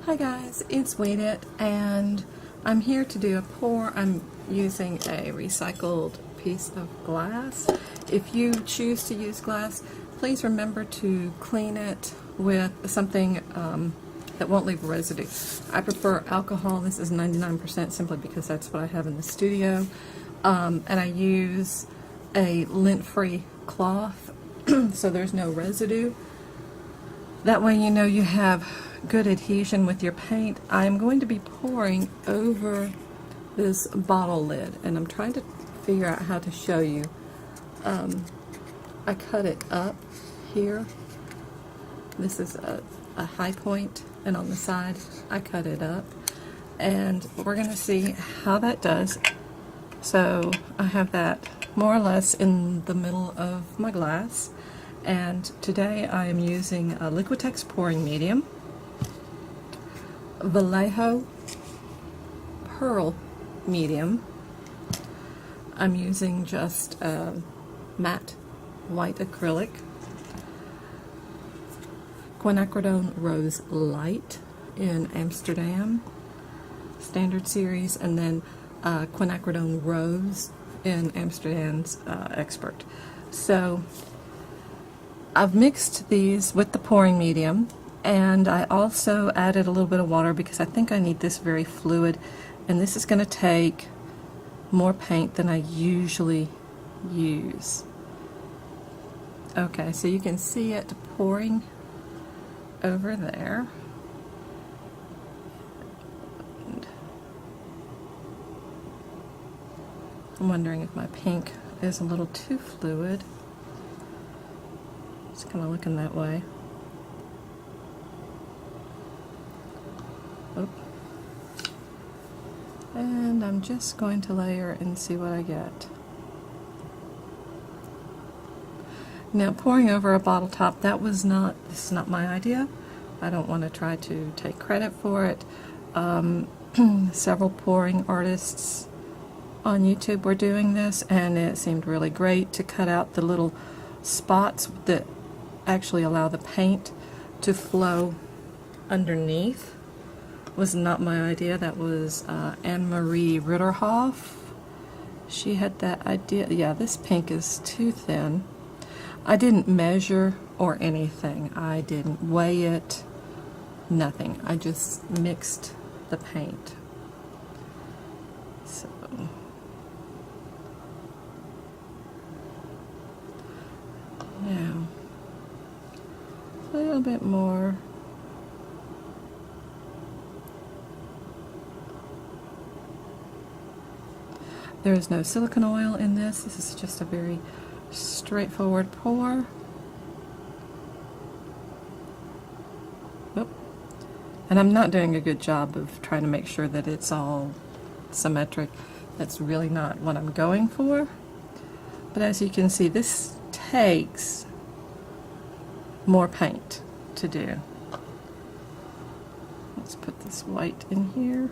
Hi guys, it's Wait and I'm here to do a pour. I'm using a recycled piece of glass. If you choose to use glass, please remember to clean it with something that won't leave residue. I prefer alcohol. This is 99% simply because that's what I have in the studio. And I use a lint-free cloth so there's no residue. That way you know you have good adhesion with your paint. I'm going to be pouring over this bottle lid, and I'm trying to figure out how to show you. I cut it up here. This is a high point, and on the side I cut it up, and we're going to see how that does. So I have that more or less in the middle of my glass, and today I am using a Liquitex pouring medium, Vallejo Pearl medium. I'm using just matte white acrylic, quinacridone rose light in Amsterdam standard series, and then quinacridone rose in Amsterdam's expert. So I've mixed these with the pouring medium, and I also added a little bit of water because I think I need this very fluid, and this is going to take more paint than I usually use. Okay, so you can see it pouring over there. And I'm wondering if my pink is a little too fluid. It's kind of looking that way. Oop. And I'm just going to layer and see what I get. Now, pouring over a bottle top, this is not my idea. I don't want to try to take credit for it. Several pouring artists on YouTube were doing this, and it seemed really great to cut out the little spots that actually allow the paint to flow underneath. Was not my idea. That was Anne-Marie Ritterhoff. She had that idea. Yeah, this pink is too thin. I didn't measure or anything. I didn't weigh it. Nothing. I just mixed the paint. So now a little bit more. There is no silicone oil in this. This is just a very straightforward pour. Oop. And I'm not doing a good job of trying to make sure that it's all symmetric. That's really not what I'm going for. But as you can see, this takes more paint to do. Let's put this white in here.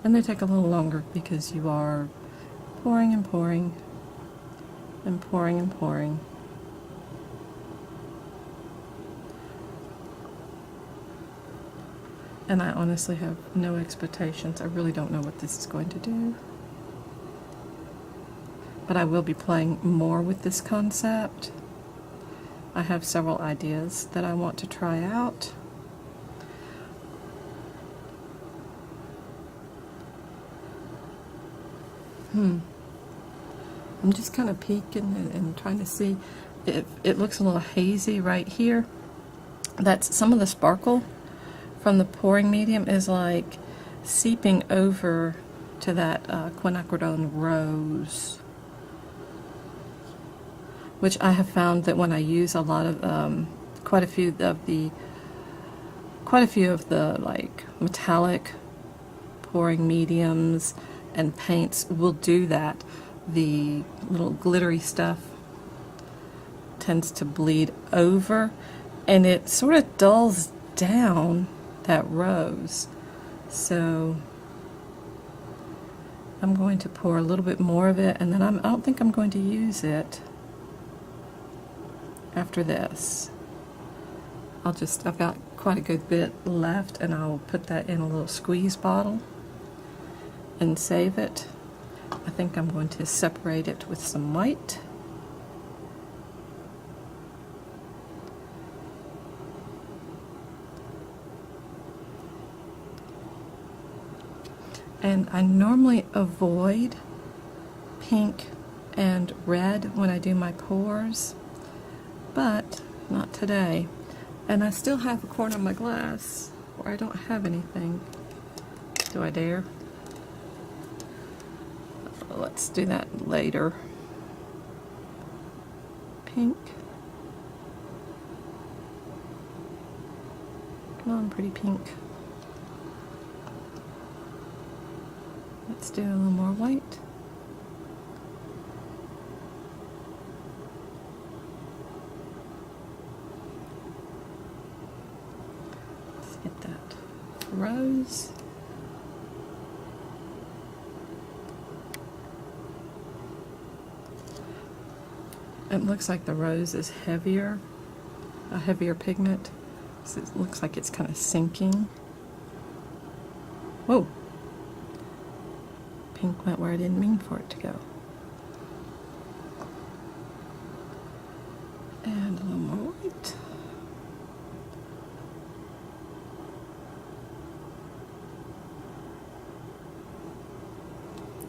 And they take a little longer because you are pouring and pouring and pouring and pouring. And I honestly have no expectations. I really don't know what this is going to do. But I will be playing more with this concept. I have several ideas that I want to try out. I'm just kind of peeking and trying to see if it looks a little hazy right here. That's some of the sparkle from the pouring medium is like seeping over to that quinacridone rose, which I have found that when I use a lot of quite a few of the like metallic pouring mediums and paints will do that. The little glittery stuff tends to bleed over, and it sort of dulls down that rose. So I'm going to pour a little bit more of it, and then I don't think I'm going to use it after this. I've got quite a good bit left, and I'll put that in a little squeeze bottle and save it. I think I'm going to separate it with some white. And I normally avoid pink and red when I do my pours, but not today. And I still have a corner of my glass where I don't have anything. Do I dare? Let's do that later. Pink. Come on, pretty pink. Let's do a little more white. Let's get that rose. It looks like the rose is heavier, a heavier pigment. So it looks like it's kind of sinking. Whoa! Pink went where I didn't mean for it to go. And a little more white.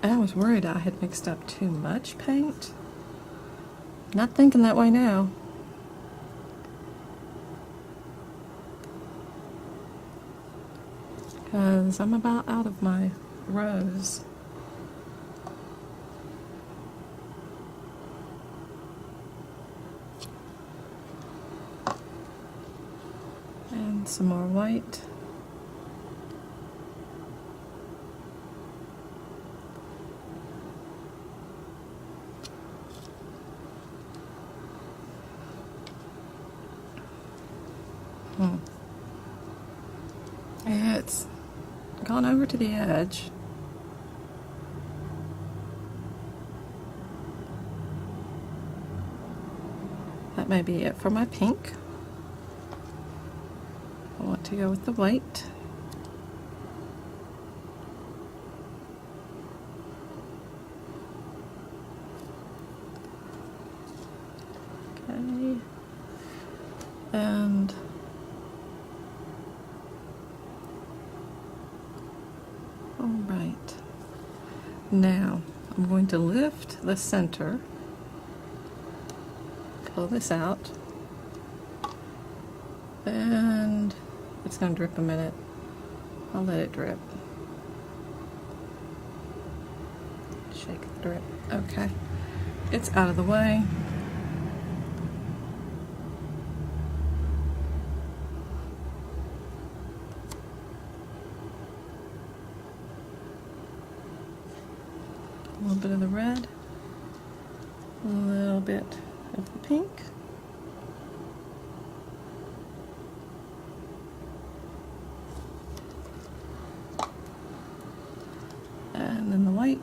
I was worried I had mixed up too much paint. Not thinking that way now. Because I'm about out of my rose. And some more white. It's gone over to the edge. That may be it for my pink. I want to go with the white. Okay. And all right. Now I'm going to lift the center, pull this out, and it's going to drip a minute. I'll let it drip. Shake the drip. Okay. It's out of the way. A little bit of the red, a little bit of the pink. And then the white.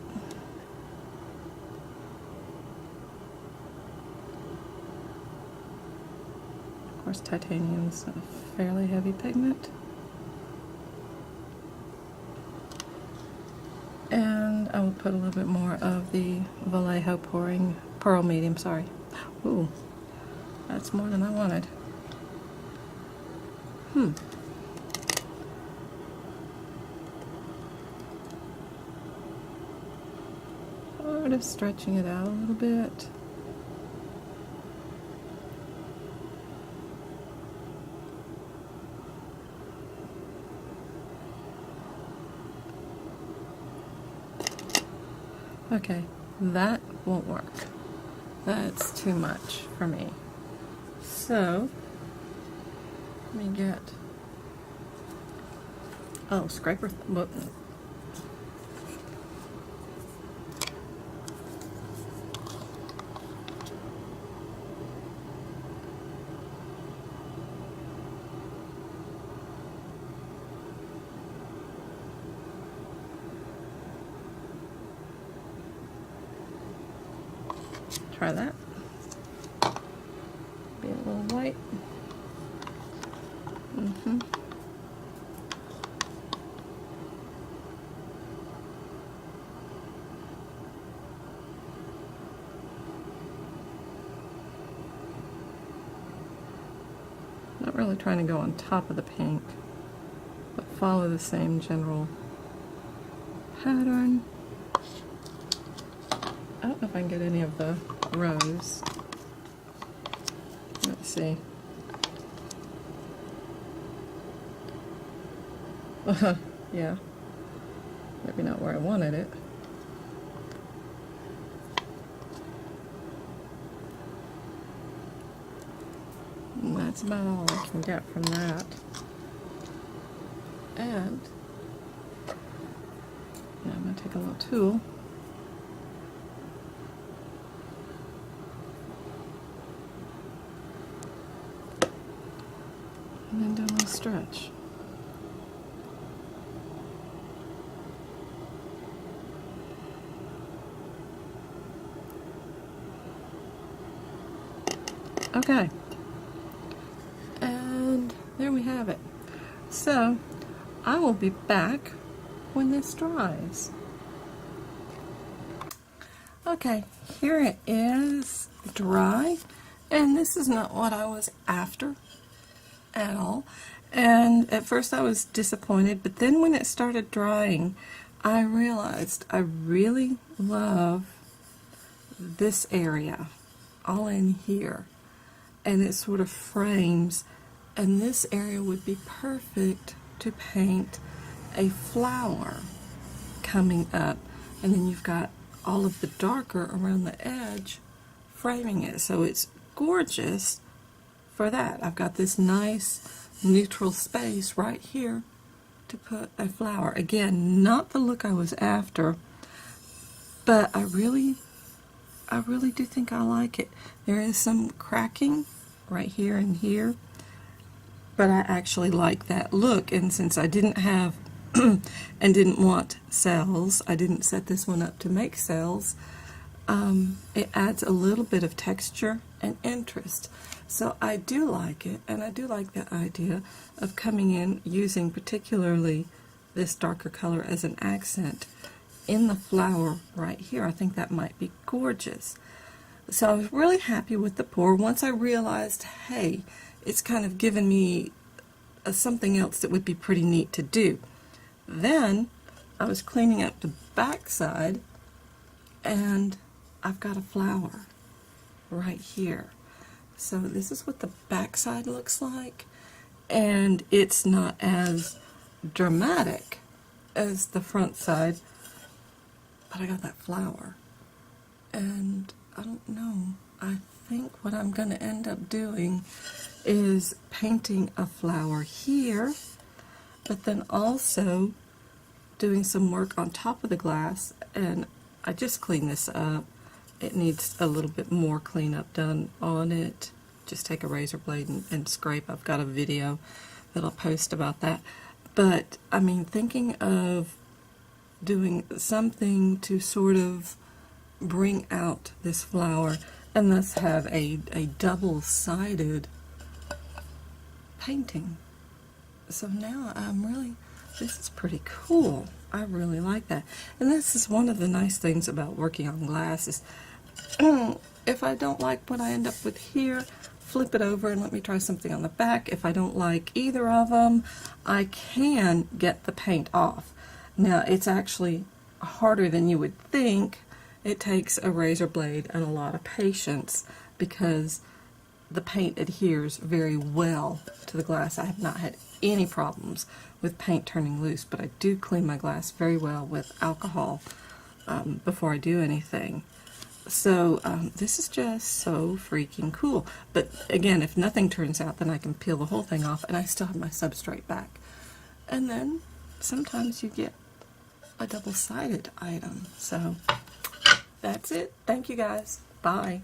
Of course, titanium's a fairly heavy pigment. And I will put a little bit more of the Vallejo pouring pearl medium, sorry. Ooh, that's more than I wanted. Sort of stretching it out a little bit. Okay, that won't work. That's too much for me. So, let me get, oh, scraper, whoop. try that. Be a little white. Not really trying to go on top of the pink, but follow the same general pattern. I don't know if I can get any of the rose. Let's see. Yeah, maybe not where I wanted it. And that's about all I can get from that. And now I'm going to take a little tool and then do a little stretch. Okay, and there we have it. So I will be back when this dries. Okay, here it is dry, and this is not what I was after at all. And at first I was disappointed, but then when it started drying, I realized I really love this area all in here. And it sort of frames, and this area would be perfect to paint a flower coming up, and then you've got all of the darker around the edge framing it, so it's gorgeous for that. I've got this nice neutral space right here to put a flower. Again, not the look I was after, but I really do think I like it. There is some cracking right here and here, but I actually like that look, and since I didn't have and didn't want cells, I didn't set this one up to make cells, it adds a little bit of texture and interest. So I do like it, and I do like the idea of coming in using particularly this darker color as an accent in the flower right here. I think that might be gorgeous. So I was really happy with the pour. Once I realized, hey, it's kind of given me something else that would be pretty neat to do. Then I was cleaning up the back side, and I've got a flower right here. So this is what the back side looks like, and it's not as dramatic as the front side, but I got that flower. And I don't know, I think what I'm going to end up doing is painting a flower here, but then also doing some work on top of the glass. And I just cleaned this up. It needs a little bit more cleanup done on it. Just take a razor blade and scrape. I've got a video that I'll post about that. But I mean, thinking of doing something to sort of bring out this flower and thus have a double-sided painting. So now this is pretty cool. I really like that. And this is one of the nice things about working on glass is if I don't like what I end up with here, flip it over and let me try something on the back. If I don't like either of them, I can get the paint off. Now, it's actually harder than you would think. It takes a razor blade and a lot of patience because the paint adheres very well to the glass. I have not had any problems with paint turning loose, but I do clean my glass very well with alcohol before I do anything. So this is just so freaking cool. But again, if nothing turns out, then I can peel the whole thing off and I still have my substrate back. And then sometimes you get a double-sided item. So that's it. Thank you guys. Bye.